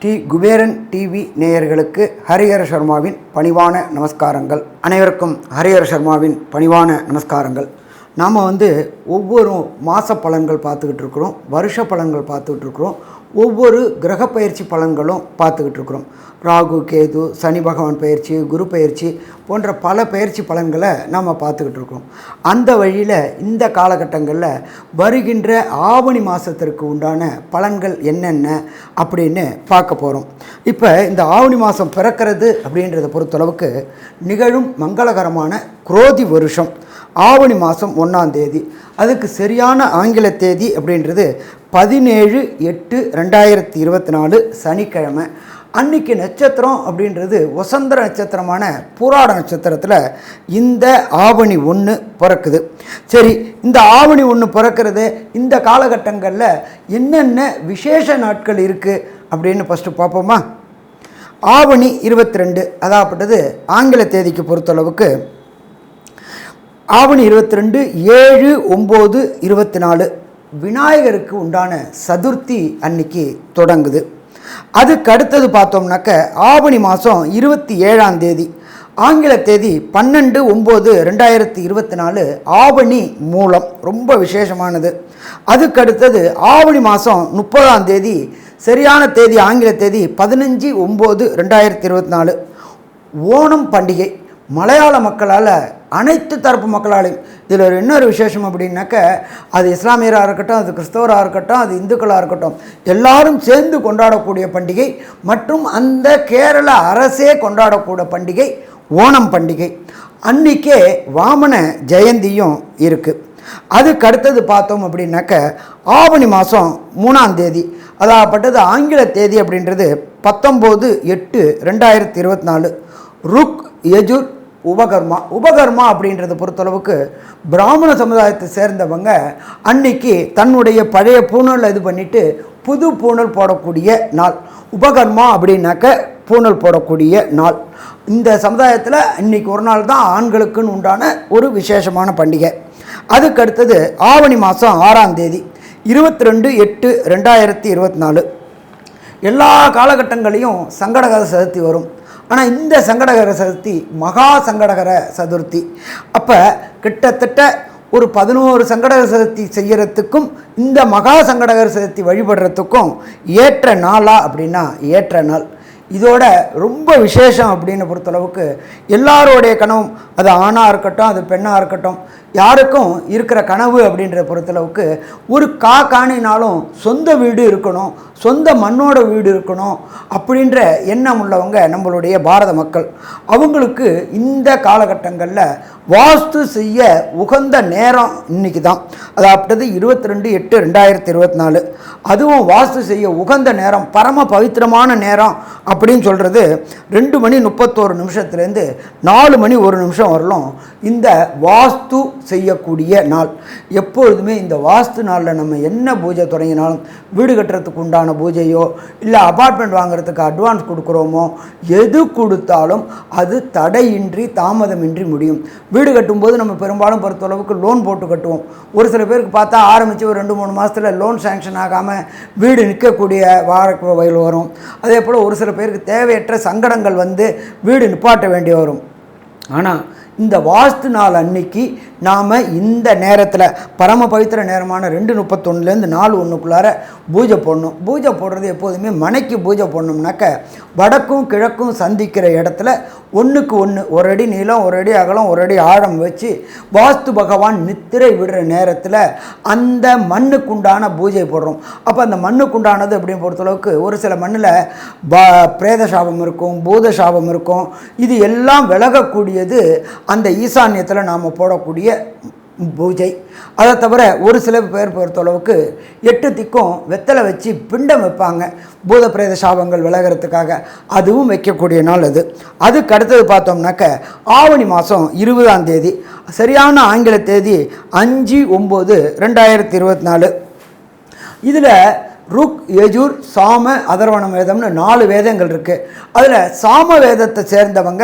Sri Kuberan TV நேயர்களுக்கு ஹரிஹர சர்மாவின் பணிவான நமஸ்காரங்கள். அனைவருக்கும் ஹரிஹர சர்மாவின் பணிவான நமஸ்காரங்கள். நாம் ஒவ்வொரு மாத பலன்கள் பார்த்துக்கிட்டு இருக்கிறோம், வருஷ பலன்கள் பார்த்துக்கிட்டு இருக்கிறோம், ஒவ்வொரு கிரக பயிற்சி பலன்களும் பார்த்துக்கிட்டு இருக்கிறோம். ராகு, கேது, சனி பகவான் பயிற்சி, குரு பயிற்சி போன்ற பல பயிற்சி பலன்களை நாம் பார்த்துக்கிட்டு இருக்கோம். அந்த வழியில் இந்த காலகட்டங்களில் வருகின்ற ஆவணி மாதத்திற்கு உண்டான பலன்கள் என்னென்ன அப்படின்னு பார்க்க போகிறோம். இப்போ இந்த ஆவணி மாதம் பிறக்கிறது அப்படின்றத பொறுத்தளவுக்கு நிகழும் மங்களகரமான குரோதி வருஷம் ஆவணி மாதம் 1ஆம் தேதி. அதுக்கு சரியான ஆங்கில தேதி அப்படின்றது 17/8/2024 சனிக்கிழமை. அன்றைக்கி நட்சத்திரம் அப்படின்றது வசந்தர நட்சத்திரமான பூராட நட்சத்திரத்தில் இந்த ஆவணி 1 பிறக்குது. சரி, இந்த ஆவணி 1 பிறக்கிறது இந்த காலகட்டங்களில் என்னென்ன விசேஷ நாட்கள் இருக்குது அப்படின்னு ஃபஸ்ட்டு பார்ப்போமா. ஆவணி 22 அதாகப்பட்டது ஆங்கில தேதிக்கு பொறுத்தளவுக்கு ஆவணி 22 7/9/24 விநாயகருக்கு உண்டான சதுர்த்தி அன்னைக்கு தொடங்குது. அதுக்கு அடுத்தது பார்த்தோம்னாக்க ஆவணி மாதம் 27ஆம் தேதி ஆங்கில தேதி 12/9/2024 ஆவணி மூலம், ரொம்ப விசேஷமானது. அதுக்கு அடுத்தது ஆவணி மாதம் 30ஆம் தேதி சரியான தேதி ஆங்கில தேதி 15/9/2024 ஓணம் பண்டிகை. மலையாள மக்களால் அனைத்து தரப்பு மக்களாலையும் இதில் இன்னொரு விசேஷம் அப்படின்னாக்க அது இஸ்லாமியராக இருக்கட்டும், அது கிறிஸ்தவராக இருக்கட்டும், அது இந்துக்களாக இருக்கட்டும், எல்லாரும் சேர்ந்து கொண்டாடக்கூடிய பண்டிகை மற்றும் அந்த கேரள அரசே கொண்டாடக்கூடிய பண்டிகை ஓணம் பண்டிகை. அன்றைக்கே வாமன ஜெயந்தியும் இருக்குது. அதுக்கு அடுத்தது பார்த்தோம் அப்படின்னாக்க ஆவணி மாதம் 3ஆம் தேதி அதாகப்பட்டது ஆங்கில தேதி அப்படின்றது 19/8/2024 ருக் யஜுர் உபகர்மா அப்படின்றத பொறுத்தளவுக்கு பிராமண சமுதாயத்தை சேர்ந்தவங்க அன்னைக்கு தன்னுடைய பழைய பூணல் இது பண்ணிவிட்டு புது பூணல் போடக்கூடிய நாள். உபகர்மா அப்படின்னாக்க பூணல் போடக்கூடிய நாள். இந்த சமுதாயத்தில் இன்றைக்கி ஒரு நாள் தான் ஆண்களுக்குன்னு உண்டான ஒரு விசேஷமான பண்டிகை. அதுக்கு அடுத்தது ஆவணி மாதம் 6ஆம் தேதி 22/8/2024 எல்லா காலகட்டங்களையும் சங்கடகர சதுர்த்தி வரும். ஆனால் இந்த சங்கடகர சதுர்த்தி மகா சங்கடகர சதுர்த்தி. அப்போ கிட்டத்தட்ட ஒரு 11 சங்கடகர சதுர்த்தி செய்கிறதுக்கும் இந்த மகா சங்கடகர சதுர்த்தி வழிபடுறதுக்கும் ஏற்ற நாளா அப்படின்னா ஏற்ற நாள். இதோட ரொம்ப விசேஷம் அப்படின்னு பொறுத்தளவுக்கு எல்லாரோடைய கனவும், அது ஆணாக இருக்கட்டும், அது பெண்ணாக இருக்கட்டும், யாருக்கும் இருக்கிற கனவு அப்படின்ற பொறுத்தளவுக்கு ஒரு காணினாலும் சொந்த வீடு இருக்கணும், சொந்த மண்ணோட வீடு இருக்கணும் அப்படின்ற எண்ணம் உள்ளவங்க நம்மளுடைய பாரத மக்கள். அவங்களுக்கு இந்த காலகட்டங்களில் வாஸ்து செய்ய உகந்த நேரம் இன்றைக்கி தான். அதாவது 22/8/2024. அதுவும் வாஸ்து செய்ய உகந்த நேரம், பரம பவித்திரமான நேரம் அப்படின்னு சொல்கிறது 2:31 4:01 வரலும் இந்த வாஸ்து செய்யக்கூடிய நாள். எப்பொழுதுமே இந்த வாஸ்து நாளில் நம்ம என்ன பூஜை தொடங்கினாலும், வீடு கட்டுறதுக்கு உண்டான பூஜையோ இல்லை அபார்ட்மெண்ட் வாங்குறதுக்கு அட்வான்ஸ் கொடுக்குறோமோ, எது கொடுத்தாலும் அது தடையின்றி தாமதமின்றி முடியும். வீடு கட்டும்போது நம்ம பெரும்பாலும் பொறுத்தளவுக்கு லோன் போட்டு கட்டுவோம். ஒரு சில பேருக்கு பார்த்தா ஆரம்பித்து ஒரு 2-3 மாதத்தில் லோன் சேங்ஷன் ஆகாமல் வீடு நிற்கக்கூடிய வயல் வரும். அதே போல் ஒரு சில பேருக்கு தேவையற்ற சங்கடங்கள் வீடு நிப்பாட்ட வேண்டி வரும். ஆனால் இந்த வாஸ்து நாள் அன்னைக்கு நாம் இந்த நேரத்தில் பரம பவித்திர நேரமான 2:31 4:01 பூஜை போடணும். பூஜை போடுறது எப்போதுமே மனைக்கு பூஜை போடணும்னாக்க வடக்கும் கிழக்கும் சந்திக்கிற இடத்துல 1க்கு 1 1 அடி நீளம், 1 அடி அகலம், 1 அடி ஆழம் வச்சு வாஸ்து பகவான் நித்திரை விடுற நேரத்தில் அந்த மண்ணுக்குண்டான பூஜை போடுறோம். அப்போ அந்த மண்ணுக்குண்டானது அப்படின்னு பொறுத்தளவுக்கு ஒரு சில மண்ணில் பிரேத சாபம் இருக்கும், பூத சாபம் இருக்கும். இது எல்லாம் விலகக்கூடியது அந்த ஈசான்யத்தில் நாம் போடக்கூடிய பூஜை. அதை தவிர ஒரு சில பேர் பொறுத்தளவுக்கு 8 திக்கும் வெத்தலை வச்சு பிண்டம் வைப்பாங்க பூத பிரேத சாபங்கள் விலகிறதுக்காக. அதுவும் வைக்கக்கூடிய நாள் அது. அதுக்கு அடுத்தது பார்த்தோம்னாக்க ஆவணி மாதம் 20ஆம் தேதி சரியான ஆங்கில தேதி 5/9/2024. இதில் ருக், யஜுர், சாம, அதர்வண வேதம்னு 4 வேதங்கள் இருக்குது. அதில் சாம வேதத்தை சேர்ந்தவங்க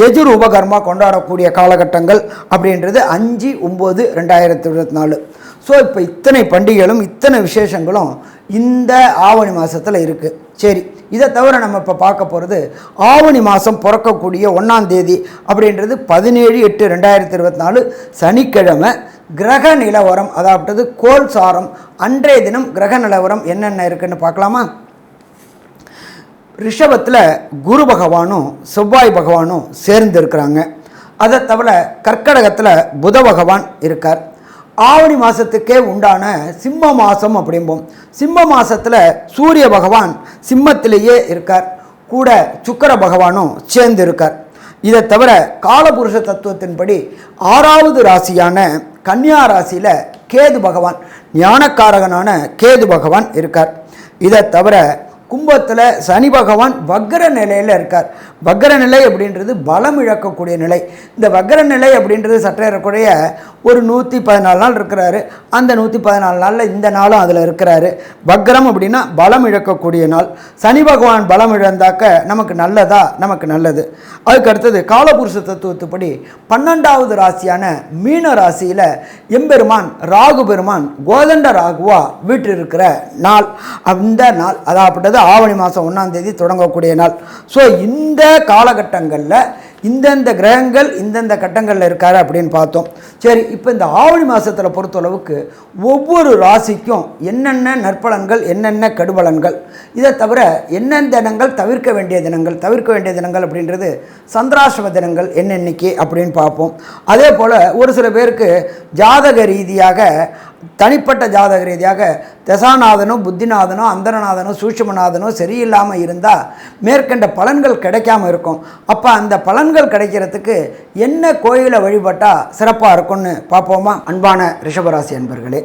யஜுர் உபகர்மா கொண்டாடக்கூடிய காலகட்டங்கள் அப்படின்றது 5/9/2024. ஸோ இப்போ இத்தனை பண்டிகைகளும் இத்தனை விசேஷங்களும் இந்த ஆவணி மாதத்தில் இருக்குது. சரி, இதை தவிர நம்ம இப்போ பார்க்க போகிறது ஆவணி மாதம் பிறக்கக்கூடிய 1ஆம் தேதி அப்படின்றது 17/8/2024 சனிக்கிழமை. கிரக நிலவரம், அதாவது கோல் சாரம், அன்றைய தினம் கிரக நிலவரம் என்னென்ன இருக்குன்னு பார்க்கலாமா? ரிஷபத்தில் குரு பகவானும் செவ்வாய் பகவானும் சேர்ந்து இருக்கிறாங்க. அதை தவிர கர்க்கடகத்தில் புத பகவான் இருக்கார். ஆவணி மாதத்துக்கே உண்டான சிம்ம மாதம் அப்படிம்போம். சிம்ம மாதத்தில் சூரிய பகவான் சிம்மத்திலேயே இருக்கார், கூட சுக்கிர பகவானும் சேர்ந்து இருக்கார். இதை தவிர காலபுருஷ தத்துவத்தின்படி 6வது ராசியான கன்னியா ராசியில் கேது பகவான், ஞானக்காரகனான கேது பகவான் இருக்கார். இதை தவிர கும்பத்தில் சனி பகவான் வக்ர நிலையில் இருக்கார். வக்ர நிலை அப்படின்றது பலம் இழக்கக்கூடிய நிலை. இந்த வக்ர நிலை அப்படின்றது சற்றேறக்குறைய ஒரு 114 நாள் இருக்கிறாரு. அந்த 114 நாளில் இந்த நாளும் அதில் இருக்கிறாரு. வக்ரம் அப்படின்னா பலம் இழக்கக்கூடிய நாள். சனி பகவான் பலம் இழந்தாக்க நமக்கு நல்லதா? நமக்கு நல்லது. அதுக்கு அடுத்தது காலபுருஷ தத்துவத்துப்படி 12வது ராசியான மீன ராசியில் எம்பெருமான் ராகு பெருமான் கோதண்ட ராகுவா வீற்றிருக்கிற நாள். அந்த நாள் அதாவது ஆவணி மாதம் 1ஆம் தேதி தொடங்கக்கூடிய நாள். ஸோ இந்த காலகட்டங்களில் இந்தந்த கிரகங்கள் இந்தந்த கட்டங்களில் இருக்காரு அப்படின்னு பார்த்தோம். சரி, இப்போ இந்த ஆவணி மாதத்தில் பொறுத்தளவுக்கு ஒவ்வொரு ராசிக்கும் என்னென்ன நற்பலன்கள், என்னென்ன கெடுபலன்கள், இதை தவிர என்னென்ன தினங்கள் தவிர்க்க வேண்டிய தினங்கள். தவிர்க்க வேண்டிய தினங்கள் அப்படின்றது சந்திராசிரம தினங்கள் என்னென்னைக்கு அப்படின்னு பார்ப்போம். அதே போல் ஒரு சில பேருக்கு ஜாதக ரீதியாக, தனிப்பட்ட ஜாதக ரீதியாக தசாநாதனும் புத்திநாதனும் அந்தரநாதனும் சூட்சுமநாதனும் சரியில்லாமல் இருந்தால் மேற்கண்ட பலன்கள் கிடைக்காமல் இருக்கும். அப்போ அந்த பலன்கள் கிடைக்கிறதுக்கு என்ன கோயிலை வழிபட்டால் சிறப்பாக இருக்கும்னு பார்ப்போமா? அன்பான ரிஷபராசி அன்பர்களே,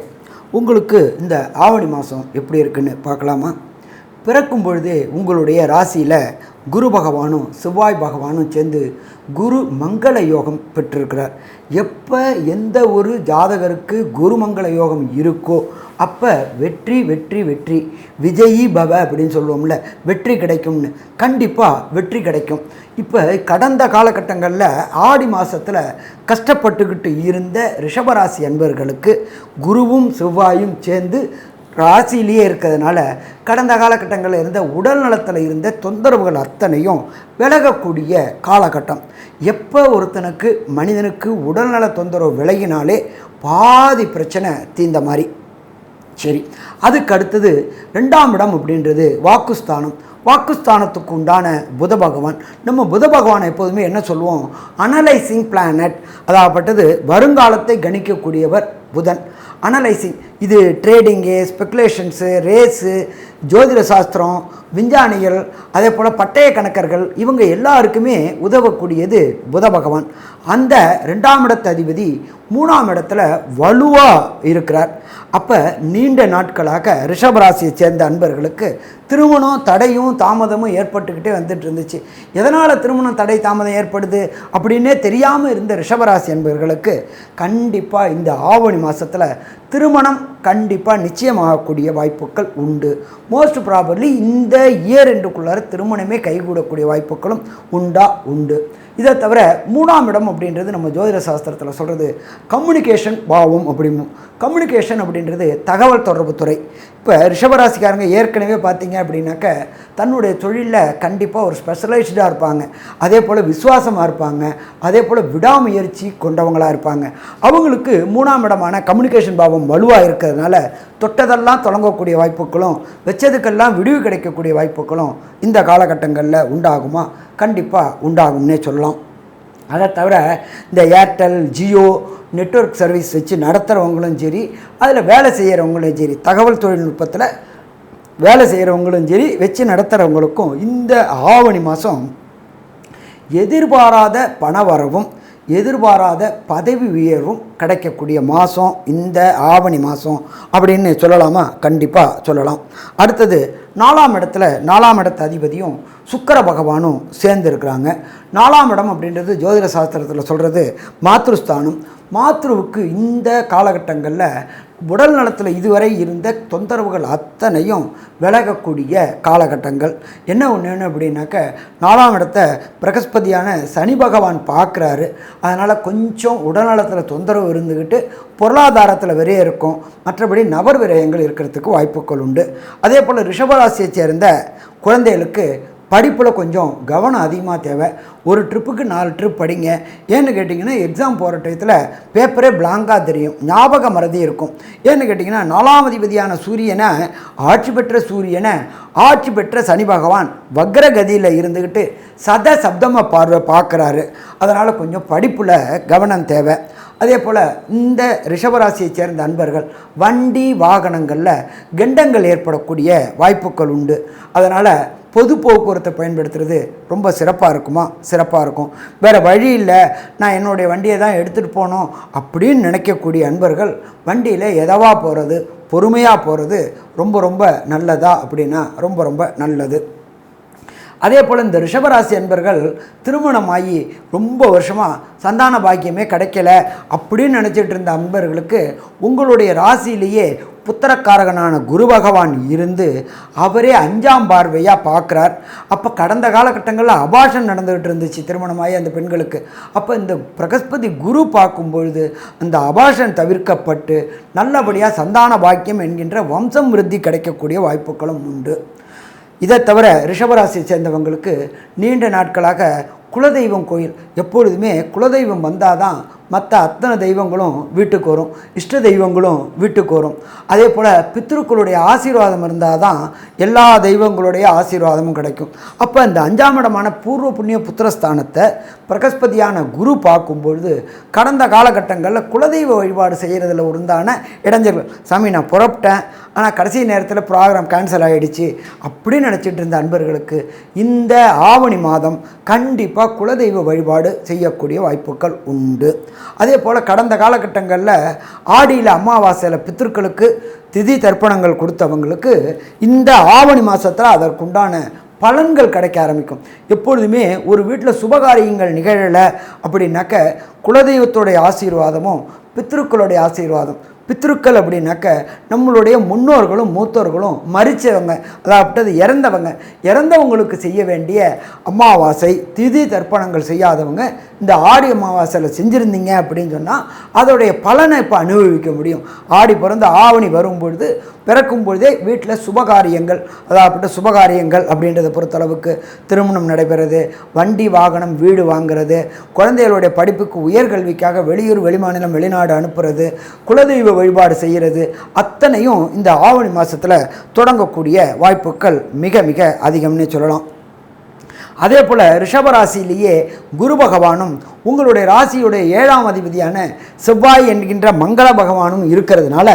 உங்களுக்கு இந்த ஆவணி மாதம் எப்படி இருக்குன்னு பார்க்கலாமா? பிறக்கும் பொழுதே உங்களுடைய ராசியில் குரு பகவானும் செவ்வாய் பகவானும் சேர்ந்து குரு மங்கள யோகம் பெற்றிருக்கிறார். எப்போ எந்த ஒரு ஜாதகருக்கு குரு மங்கள யோகம் இருக்கோ அப்போ வெற்றி வெற்றி வெற்றி, விஜயி பவ அப்படின்னு சொல்லுவோம்ல, வெற்றி கிடைக்கும்னு. கண்டிப்பாக வெற்றி கிடைக்கும். இப்போ கடந்த காலகட்டங்களில் ஆடி மாதத்தில் கஷ்டப்பட்டுக்கிட்டு இருந்த ரிஷபராசி அன்பர்களுக்கு குருவும் செவ்வாயும் சேர்ந்து ராசியிலேயே இருக்கிறதுனால கடந்த காலகட்டங்களில் இருந்த உடல் நலத்தில் இருந்த தொந்தரவுகள் அத்தனையும் விலகக்கூடிய காலகட்டம். எப்போ ஒருத்தனுக்கு மனிதனுக்கு உடல்நல தொந்தரவு விலகினாலே பாதி பிரச்சனை தீர்ந்த மாதிரி. சரி, அதுக்கு அடுத்தது 2ஆம் இடம் அப்படின்றது வாக்குஸ்தானம். வாக்குஸ்தானத்துக்கு உண்டான புத பகவான். நம்ம புத பகவானை எப்போதுமே என்ன சொல்லுவோம்? அனலைசிங் பிளானட், அதாகப்பட்டது வருங்காலத்தை கணிக்கக்கூடியவர் புதன். அனலைசிங், இது ட்ரேடிங்கு, ஸ்பெக்குலேஷன்ஸு, ரேஸு, ஜோதிட சாஸ்திரம், விஞ்ஞானிகள், அதே போல் பட்டய கணக்கர்கள், இவங்க எல்லாருக்குமே உதவக்கூடியது புத பகவான். அந்த 2ஆம் இடத்து அதிபதி 3ஆம் இடத்துல வலுவாக இருக்கிறார். அப்போ நீண்ட நாட்களாக ரிஷபராசியை சேர்ந்த அன்பர்களுக்கு திருமணம் தடையும் தாமதமும் ஏற்பட்டுக்கிட்டே வந்துட்டு இருந்துச்சு. எதனால் திருமணம் தடை தாமதம் ஏற்படுது அப்படின்னே தெரியாமல் இருந்த ரிஷபராசி அன்பர்களுக்கு கண்டிப்பாக இந்த ஆவணி மாதத்தில் திருமணம் கண்டிப்பாக நிச்சயமாகக்கூடிய வாய்ப்புகள் உண்டு. மோஸ்ட் ப்ராபர்லி இந்த இயர் எண்டுக்குள்ளார திருமணமே கைகூடக்கூடிய வாய்ப்புகளும் உண்டு. இதை தவிர 3ஆம் இடம் அப்படின்றது நம்ம ஜோதிட சாஸ்திரத்தில் சொல்கிறது கம்யூனிகேஷன் பாவம் அப்படிம்போம். கம்யூனிகேஷன் அப்படின்றது தகவல் தொடர்பு துறை. இப்போ ரிஷபராசிக்காரங்க ஏற்கனவே பார்த்தீங்க அப்படின்னாக்க தன்னுடைய தொழிலில் கண்டிப்பாக ஒரு ஸ்பெஷலைஸ்டாக இருப்பாங்க. அதே போல் விசுவாசமாக இருப்பாங்க. அதே போல் விடாமுயற்சி கொண்டவங்களாக இருப்பாங்க. அவங்களுக்கு 3ஆம் இடமான கம்யூனிகேஷன் பாவம் வலுவாக இருக்கிறதுனால தொட்டதெல்லாம் தொடங்கக்கூடிய வாய்ப்புகளும் வச்சதுக்கெல்லாம் விடிவு கிடைக்கக்கூடிய வாய்ப்புகளும் இந்த காலகட்டங்களில் உண்டாகுமா? கண்டிப்பாக உண்டாகும்னே சொல்லலாம். அதை தவிர இந்த ஏர்டெல், ஜியோ நெட்வொர்க் சர்வீஸ் வச்சு நடத்துகிறவங்களும் சரி, அதில் வேலை செய்கிறவங்களும் சரி, தகவல் தொழில்நுட்பத்தில் வேலை செய்கிறவங்களும் சரி, வச்சு நடத்துகிறவங்களுக்கும் இந்த ஆவணி மாதம் எதிர்பாராத பணவரவும் எதிர்பாராத பதவி உயர்வும் கிடைக்கக்கூடிய மாதம் இந்த ஆவணி மாதம் அப்படின்னு சொல்லலாமா? கண்டிப்பாக சொல்லலாம். அடுத்தது 4ஆம் இடத்துல 4ஆம் இடத்து அதிபதியும் சுக்கிர பகவானும் சேர்ந்துருக்கிறாங்க. 4ஆம் இடம் அப்படின்றது ஜோதிட சாஸ்திரத்தில் சொல்கிறது மாத்ருஸ்தானம். மாத்ருவுக்கு இந்த காலகட்டங்களில் உடல் நலத்தில் இதுவரை இருந்த தொந்தரவுகள் அத்தனையும் விலகக்கூடிய காலகட்டங்கள். என்ன ஒன்று அப்படின்னாக்க 4ஆம் இடத்தை பிரகஸ்பதியான சனி பகவான் பார்க்குறாரு. அதனால் கொஞ்சம் உடல்நலத்தில் தொந்தரவு இருந்துக்கிட்டு பொருளாதாரத்தில் விரைய இருக்கும். மற்றபடி நபர் விரயங்கள் இருக்கிறதுக்கு வாய்ப்புகள் உண்டு. அதே போல் ரிஷபராசியை சேர்ந்த குழந்தைகளுக்கு படிப்பில் கொஞ்சம் கவனம் அதிகமாக தேவை. ஒரு ட்ரிப்புக்கு 4 ட்ரிப் படிங்க. ஏன்னு கேட்டிங்கன்னா எக்ஸாம் போகிற டயத்தில் பேப்பரே பிளாங்காக தெரியும், ஞாபக மறதி இருக்கும். ஏன்னு கேட்டிங்கன்னா 4ஆம் அதிபதியான சூரியனை ஆட்சி பெற்ற சூரியனை ஆட்சி பெற்ற சனி பகவான் வக்ரகதியில் இருந்துக்கிட்டு சப்தம பார்வை பார்க்குறாரு. அதனால் கொஞ்சம் படிப்பில் கவனம் தேவை. அதே போல் இந்த ரிஷபராசியை சேர்ந்த அன்பர்கள் வண்டி வாகனங்களில் கண்டங்கள் ஏற்படக்கூடிய வாய்ப்புகள் உண்டு. அதனால் பொது போக்குவரத்தை பயன்படுத்துறது ரொம்ப சிறப்பாக இருக்குமா? சிறப்பாக இருக்கும். வேறு வழி இல்லை, நான் என்னுடைய வண்டியை தான் எடுத்துகிட்டு போகணும் அப்படின்னு நினைக்கக்கூடிய அன்பர்கள் வண்டியில் எதவா போகிறது, பொறுமையாக போகிறது ரொம்ப ரொம்ப நல்லதா அப்படின்னா ரொம்ப ரொம்ப நல்லது. அதே போல் இந்த ரிஷபராசி அன்பர்கள் திருமணமாகி ரொம்ப வருஷமாக சந்தான பாக்கியமே கிடைக்கல அப்படின்னு நினச்சிட்டு இருந்த அன்பர்களுக்கு உங்களுடைய ராசியிலேயே புத்திரக்காரகனான குரு பகவான் இருந்து அவரே 5ஆம் பார்வையாக பார்க்குறார். அப்போ கடந்த காலகட்டங்களில் அபாஷன் நடந்துகிட்டு இருந்துச்சு திருமணமாகி அந்த பெண்களுக்கு. அப்போ இந்த பிரகஸ்பதி குரு பார்க்கும்பொழுது அந்த அபாஷன் தவிர்க்கப்பட்டு நல்லபடியாக சந்தான பாக்கியம் என்கின்ற வம்சம் விருத்தி கிடைக்கக்கூடிய வாய்ப்புகளும் உண்டு. இதை தவிர ரிஷபராசியை சேர்ந்தவங்களுக்கு நீண்ட நாட்களாக குலதெய்வம் கோயில், எப்பொழுதுமே குலதெய்வம் வந்தால் தான் மற்ற அத்தனை தெய்வங்களும் வீட்டுக்கு வரும், இஷ்ட தெய்வங்களும் வீட்டுக்கு வரும். அதே போல் பித்ருக்களுடைய ஆசீர்வாதம் இருந்தால் தான் எல்லா தெய்வங்களுடைய ஆசீர்வாதமும் கிடைக்கும். அப்போ இந்த 5ஆம் இடமான பூர்வ புண்ணிய புத்திரஸ்தானத்தை பிரகஸ்பதியான குரு பார்க்கும்பொழுது கடந்த காலகட்டங்களில் குலதெய்வ வழிபாடு செய்கிறதுல உண்டான இடைஞ்சல்கள், சாமி நான் புறப்பட்டேன் ஆனால் கடைசி நேரத்தில் ப்ரோக்ராம் கேன்சல் ஆகிடுச்சு அப்படின்னு நினச்சிட்டு இருந்த அன்பர்களுக்கு இந்த ஆவணி மாதம் கண்டிப்பாக குலதெய்வ வழிபாடு செய்யக்கூடிய வாய்ப்புகள் உண்டு. அதே போல் கடந்த காலகட்டங்களில் ஆடியில் அமாவாசையில் பித்திருக்களுக்கு திதி தர்ப்பணங்கள் கொடுத்தவங்களுக்கு இந்த ஆவணி மாதத்தில் அதற்குண்டான பலன்கள் கிடைக்க ஆரம்பிக்கும். எப்பொழுதுமே ஒரு வீட்டில் சுபகாரியங்கள் நிகழலை அப்படின்னாக்க குலதெய்வத்தோடைய ஆசீர்வாதமும் பித்ருக்களுடைய ஆசீர்வாதம். பித்ருக்கள் அப்படின்னாக்க நம்மளுடைய முன்னோர்களும் மூத்தோர்களும் மரித்தவங்க, அதாவது இறந்தவங்களுக்கு செய்ய வேண்டிய அமாவாசை திதி தர்ப்பணங்கள் செய்யாதவங்க இந்த ஆடி அமாவாசையில் செஞ்சுருந்தீங்க அப்படின்னு சொன்னால் அதோடைய பலனை இப்போ அனுபவிக்க முடியும். ஆடி பிறந்து ஆவணி வரும்பொழுது பிறக்கும் பொழுதே வீட்டில் சுபகாரியங்கள், அதாவது சுபகாரியங்கள் அப்படின்றத பொறுத்தளவுக்கு திருமணம் நடைபெறுறது, வண்டி வாகனம் வீடு வாங்கிறது, குழந்தைகளுடைய படிப்புக்கு உயர்கல்விக்காக வெளியூர் வெளிமாநிலம் வெளிநாடு அனுப்புறது, குலதெய்வ வழிபாடு செய்கிறது, அத்தனையும் இந்த ஆவணி மாதத்தில் தொடங்கக்கூடிய வாய்ப்புகள் மிக மிக அதிகம்னே சொல்லலாம். அதே போல் ரிஷபராசியிலேயே குரு பகவானும் உங்களுடைய ராசியுடைய 7ஆம் அதிபதியான செவ்வாய் என்கின்ற மங்கள பகவானும் இருக்கிறதுனால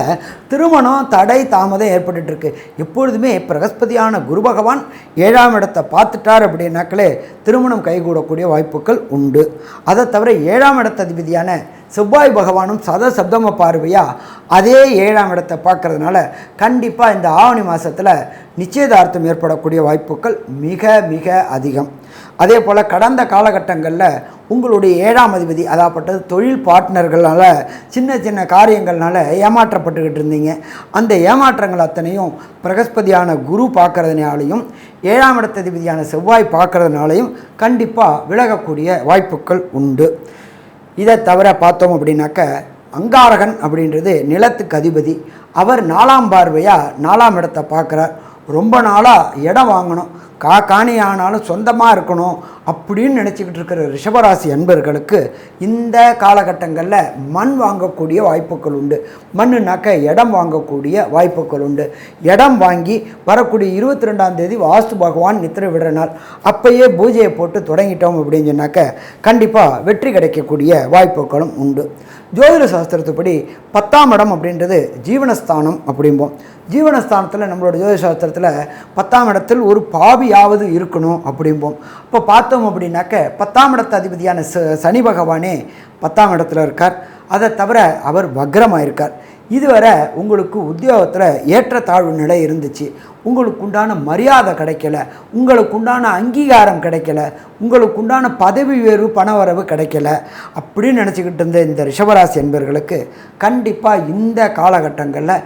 திருமணம் தடை தாமதம் ஏற்பட்டுருக்கு. எப்பொழுதுமே பிரகஸ்பதியான குரு பகவான் 7ஆம் இடத்தை பார்த்துட்டார் அப்படின்னாக்களே திருமணம் கைகூடக்கூடிய வாய்ப்புகள் உண்டு. அதை தவிர 7ஆம் இடத்த அதிபதியான செவ்வாய் பகவானும் சப்தம பார்வையாக அதே 7ஆம் இடத்தை பார்க்கறதுனால கண்டிப்பாக இந்த ஆவணி மாதத்தில் நிச்சயதார்த்தம் ஏற்படக்கூடிய வாய்ப்புகள் மிக மிக அதிகம். அதே போல் கடந்த காலகட்டங்களில் உங்களுடைய 7ஆம் அதிபதி அதாப்பட்டது தொழில் பார்ட்னர்களால் சின்ன சின்ன காரியங்கள்னால ஏமாற்றப்பட்டுக்கிட்டு இருந்தீங்க. அந்த ஏமாற்றங்கள் அத்தனையும் பிரகஸ்பதியான குரு பார்க்கறதுனாலையும் 7ஆம் இடத்ததிபதியான செவ்வாய் பார்க்கறதுனாலையும் கண்டிப்பாக விலகக்கூடிய வாய்ப்புகள் உண்டு. இதை தவிர பார்த்தோம் அப்படின்னாக்க அங்காரகன் அப்படின்றது நிலத்துக்கு அதிபதி. அவர் 4ஆம் பார்வையாக 4ஆம் இடத்தை பார்க்குறார். ரொம்ப நாளாக இடம் வாங்கணும், காணி ஆனாலும் சொந்தமாக இருக்கணும் அப்படின்னு நினச்சிக்கிட்டு இருக்கிற ரிஷபராசி அன்பர்களுக்கு இந்த காலகட்டங்களில் மண் வாங்கக்கூடிய வாய்ப்புகள் உண்டு. மண்ணுனாக்க இடம் வாங்கக்கூடிய வாய்ப்புகள் உண்டு. இடம் வாங்கி வரக்கூடிய 22ஆம் தேதி வாஸ்து பகவான் நித்திரை விடுற நாள், அப்பயே பூஜையை போட்டு தொடங்கிட்டோம் அப்படின்னு சொன்னாக்க கண்டிப்பாக வெற்றி கிடைக்கக்கூடிய வாய்ப்புகளும் உண்டு. ஜோதிட சாஸ்திரத்துப்படி 10ஆம் இடம் அப்படின்றது ஜீவனஸ்தானம் அப்படிம்போம். ஜீவனஸ்தானத்தில் நம்மளோட ஜோதிட சாஸ்திரத்தில் 10ஆம் இடத்தில் ஒரு பாவியாவது இருக்கணும் அப்படிம்போம். இப்போ பார்த்தோம் அப்படின்னாக்க 10ஆம் இடத்து அதிபதியான சனி பகவானே 10ஆம் இடத்துல இருக்கார். அதை தவிர அவர் வக்ரமாக இருக்கார். இதுவரை உங்களுக்கு உத்தியோகத்தில் ஏற்றத்தாழ்வு நிலை இருந்துச்சு, உங்களுக்கு உண்டான மரியாதை கிடைக்கல, உங்களுக்கு உண்டான அங்கீகாரம் கிடைக்கல, உங்களுக்கு உண்டான பதவி உயர்வு பணவரவு கிடைக்கல அப்படின்னு நினச்சிக்கிட்டு இருந்த இந்த ரிஷபராசி என்பவர்களுக்கு கண்டிப்பாக இந்த காலகட்டங்களில்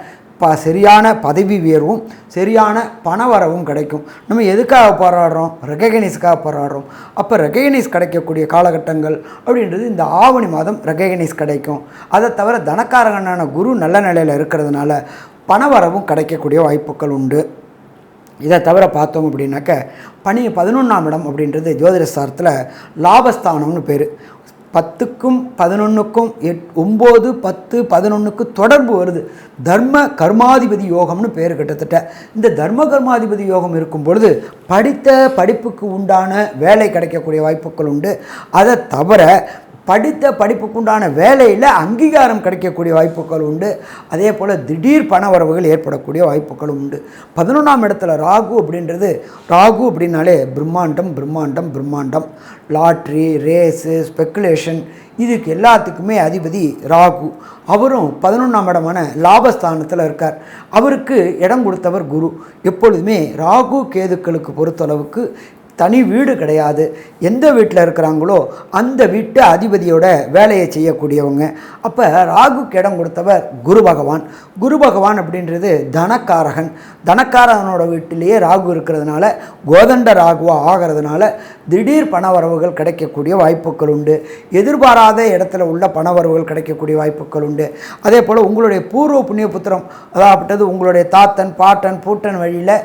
சரியான பதவி உயர்வும் சரியான பணவரவும் கிடைக்கும். நம்ம எதுக்காக போராடுறோம்? ரெகக்னைஸ்க்காக போராடுறோம். அப்போ ரெகக்னைஸ் கிடைக்கக்கூடிய காலகட்டங்கள் அப்படின்றது இந்த ஆவணி மாதம் ரெகக்னைஸ் கிடைக்கும். அதை தவிர தனக்காரகனான குரு நல்ல நிலையில் இருக்கிறதுனால பணவரவும் கிடைக்கக்கூடிய வாய்ப்புகள் உண்டு. இதை தவிர பார்த்தோம் அப்படின்னாக்க 11ஆம் இடம் அப்படின்றது ஜோதிட சாஸ்திரத்தில் லாபஸ்தானம்னு பேர். 10க்கும் 11க்கும் 9, 10, 11க்கு தொடர்பு வருது. தர்ம கர்மாதிபதி யோகம்னு பேர். கிட்டத்தட்ட இந்த தர்ம கர்மாதிபதி யோகம் இருக்கும் பொழுது படித்த படிப்புக்கு உண்டான வேலை கிடைக்கக்கூடிய வாய்ப்புகள் உண்டு. அதை தவிர படித்த படிப்புக்குண்டான வேலையில் அங்கீகாரம் கிடைக்கக்கூடிய வாய்ப்புகள் உண்டு. அதே போல் திடீர் பண வரவுகள் ஏற்படக்கூடிய வாய்ப்புகளும் உண்டு. 11ஆம் இடத்துல ராகு அப்படின்றது, ராகு அப்படின்னாலே பிரம்மாண்டம் பிரம்மாண்டம் பிரம்மாண்டம், லாட்ரி, ரேஸு, ஸ்பெக்குலேஷன், இதுக்கு எல்லாத்துக்குமே அதிபதி ராகு. அவரும் 11ஆம் இடமான லாபஸ்தானத்தில் இருக்கார். அவருக்கு இடம் கொடுத்தவர் குரு. எப்பொழுதுமே ராகு கேதுக்களுக்கு பொறுத்தளவுக்கு தனி வீடு கிடையாது. எந்த வீட்டில் இருக்கிறாங்களோ அந்த வீட்டு அதிபதியோட வேலையை செய்யக்கூடியவங்க. அப்போ ராகுக்கு இடம் கொடுத்தவர் குரு பகவான். குரு பகவான் அப்படின்றது தனக்காரகன். தனக்காரகனோட வீட்டிலேயே ராகு இருக்கிறதுனால, கோதண்ட ராகுவாக ஆகிறதுனால திடீர் பணவரவுகள் கிடைக்கக்கூடிய வாய்ப்புகள் உண்டு. எதிர்பாராத இடத்துல உள்ள பணவரவுகள் கிடைக்கக்கூடிய வாய்ப்புகள் உண்டு. அதே போல் உங்களுடைய பூர்வ புண்ணிய புத்திரம், அதாவது உங்களுடைய தாத்தன், பாட்டன், பூட்டன் வழியில்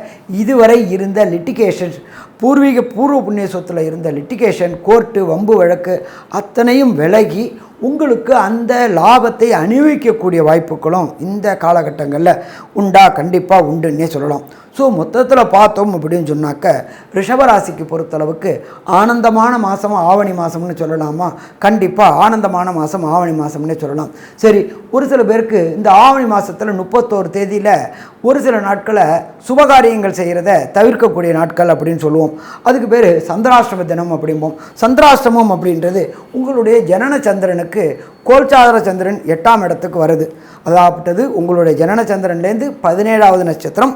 இதுவரை இருந்த லிட்டிகேஷன்ஸ், பூர்வ புண்ணிய சொத்தில் இருந்த லிட்டிகேஷன், கோர்ட்டு, வம்பு வழக்கு அத்தனையும் விலகி உங்களுக்கு அந்த லாபத்தை அனுபவிக்கக்கூடிய வாய்ப்புகளும் இந்த காலகட்டங்களில் உண்டா, கண்டிப்பாக உண்டுன்னே சொல்லலாம். ஸோ மொத்தத்தில் பார்த்தோம் அப்படின்னு சொன்னாக்க ரிஷபராசிக்கு பொறுத்தளவுக்கு ஆனந்தமான மாதம் ஆவணி மாதம்னு சொல்லலாமா? கண்டிப்பாக ஆனந்தமான மாதம் ஆவணி மாதம்னே சொல்லலாம். சரி, ஒரு சில பேருக்கு இந்த ஆவணி மாதத்தில் 31 தேதியில் ஒரு சில நாட்களை சுபகாரியங்கள் செய்கிறத தவிர்க்கக்கூடிய நாட்கள் அப்படின்னு சொல்லுவோம். அதுக்கு பேர் சந்திராஷ்டம தினம் அப்படிம்போம். சந்திராஷ்டமம் அப்படின்றது உங்களுடைய ஜனன சந்திரனுக்கு கோல்சாதர சந்திரன் 8ஆம் இடத்துக்கு வருது. அதாவது உங்களுடைய ஜனன சந்திரன்லேருந்து 17வது நட்சத்திரம்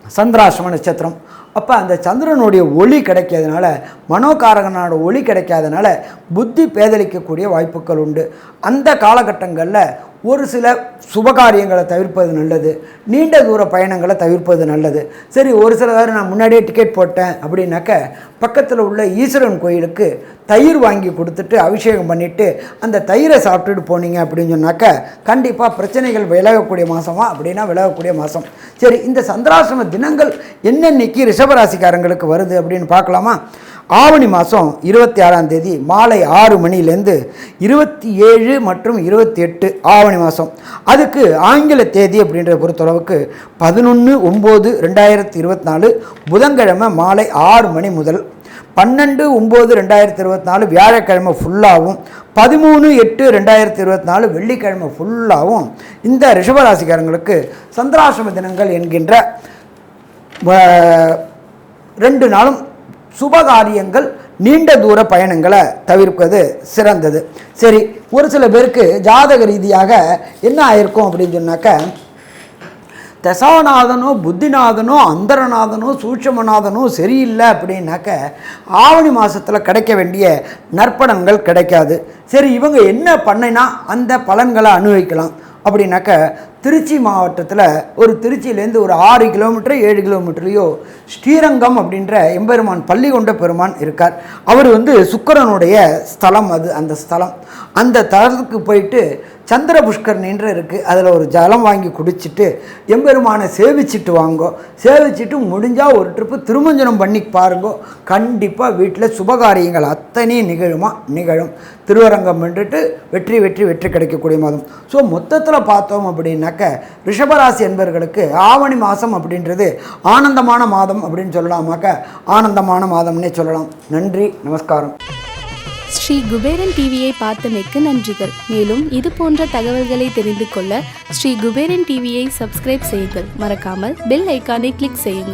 சந்திராஷ்டம நட்சத்திரம். அப்போ அந்த சந்திரனுடைய ஒளி கிடைக்காதனால, மனோகாரகனோட ஒளி கிடைக்காதனால புத்தி பேதலிக்கக்கூடிய வாய்ப்புகள் உண்டு. அந்த காலகட்டங்களில் ஒரு சில சுபகாரியங்களை தவிர்ப்பது நல்லது, நீண்ட தூர பயணங்களை தவிர்ப்பது நல்லது. சரி, ஒரு சில வேறு நான் முன்னாடியே டிக்கெட் போட்டேன் அப்படின்னாக்க பக்கத்தில் உள்ள ஈஸ்வரன் கோயிலுக்கு தயிர் வாங்கி கொடுத்துட்டு அபிஷேகம் பண்ணிவிட்டு அந்த தயிரை சாப்பிட்டுட்டு போனீங்க அப்படின்னு சொன்னாக்க கண்டிப்பாக பிரச்சனைகள் விலகக்கூடிய மாதமா அப்படின்னா விலகக்கூடிய மாதம். சரி, இந்த சந்திராசிரம தினங்கள் என்னென்னைக்கு ரிஷபராசிக்காரங்களுக்கு வருது அப்படின்னு பார்க்கலாமா? ஆவணி மாதம் 26ஆம் தேதி மாலை 6 மணிலேருந்து 27 மற்றும் 28 ஆவணி மாதம். அதுக்கு ஆங்கில தேதி அப்படின்றத பொறுத்தளவுக்கு 11/9/2024 புதன்கிழமை மாலை 6 மணி முதல் 12/9/2024 வியாழக்கிழமை ஃபுல்லாகவும் 13/8/2024 வெள்ளிக்கிழமை ஃபுல்லாகவும் இந்த ரிஷபராசிக்காரங்களுக்கு சந்திராசிரம தினங்கள் என்கின்ற 2 நாளும் சுபகாரியங்கள், நீண்ட தூர பயணங்களை தவிர்ப்பது சிறந்தது. சரி, ஒரு சில பேருக்கு ஜாதக ரீதியாக என்ன ஆயிருக்கும் அப்படின்னு சொன்னாக்க தசாநாதனோ புத்திநாதனோ அந்தரநாதனோ சூட்சமநாதனோ சரியில்லை அப்படின்னாக்க ஆவணி மாதத்தில் கிடைக்க வேண்டிய நற்பலன்கள் கிடைக்காது. சரி, இவங்க என்ன பண்ணினா அந்த பலன்களை அனுபவிக்கலாம் அப்படின்னாக்க திருச்சி மாவட்டத்தில் திருச்சியிலேருந்து ஒரு 6 கிலோமீட்டர் 7 கிலோமீட்டர்லையோ ஸ்ரீரங்கம் அப்படின்ற எம்பெருமான் பள்ளி கொண்ட பெருமான் இருக்கார். அவர் சுக்கிரனுடைய ஸ்தலம். அந்த ஸ்தலம், அந்த தலத்துக்கு போயிட்டு சந்திர புஷ்கரணின்ற இருக்குது, அதில் ஒரு ஜலம் வாங்கி குடிச்சிட்டு எம்பெருமானை சேவிச்சிட்டு வாங்கோ. சேவிச்சிட்டு முடிஞ்சால் ஒரு ட்ரிப்பு திருமஞ்சனம் பண்ணி பாருங்கோ. கண்டிப்பாக வீட்டில் சுபகாரியங்கள் அத்தனையும் நிகழும். திருவரங்கம் வென்றுட்டு வெற்றி வெற்றி வெற்றி கிடைக்கக்கூடிய மாதம். ஸோ மொத்தத்தில் பார்த்தோம் அப்படின்னாக்க ரிஷபராசி என்பவர்களுக்கு ஆவணி மாதம் அப்படின்றது ஆனந்தமான மாதம் அப்படின்னு சொல்லலாமாக்க ஆனந்தமான மாதம்னே சொல்லலாம். நன்றி, நமஸ்காரம். ஸ்ரீ குபேரன் டிவியை பார்த்தமைக்கு நன்றிகள். மேலும் இது போன்ற தகவல்களை தெரிந்து கொள்ள ஸ்ரீ குபேரன் டிவியை சப்ஸ்கிரைப் செய்யுங்கள். மறக்காமல் பெல் ஐக்கானை கிளிக் செய்யுங்கள்.